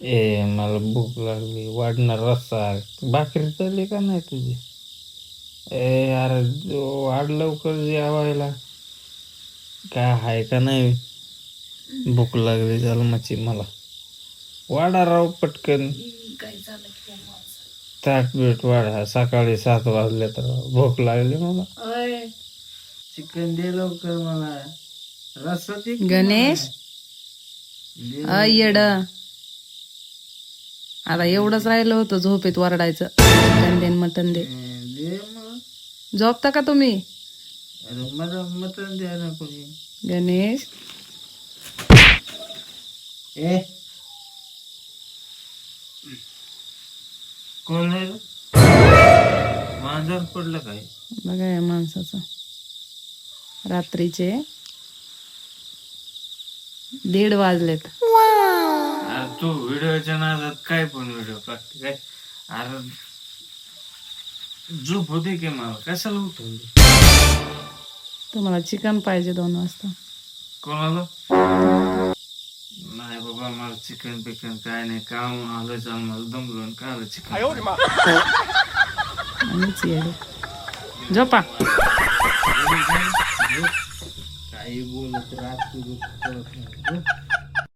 मला भूक लागली. वाढणार रस्सा. भाकरी चालली का नाही तुझी? अरे वाढ लवकर जेवायला. काय आहे का नाही? भूक लागली जन्माची मला. वाडा राव पटकन. ताट बीट वाढा. सकाळी 7 वाजले तर भूक लागली मला. चिकन दे लवकर मला. रस्सा दे की गणेश मला. येड आता एवढंच राहिलं होतं झोपेत वरडायचं चिकन दे मटन दे. दे मग. झोपता का तुम्ही? अरे मला मटण द्या ना कोणी. गणेश ए कोण आहे रे? मांजर पडलं काय? बघा या माणसाचं रात्रीचे 1:30 वाजलेत. अरे तू व्हिडिओच्या नादात काय पण व्हिडिओ काढते काय? अरे झोप होते की मला कशाला उठवली? तुम्हाला चिकन पाहिजे 2 वाजता. कोणाला? नाही बाबा मला चिकन पिकन काय नाही. काम आलं जाऊन मला दमलो काय आलं चिकन. आम्हीच येडे. झोपा. काही बोलत राहत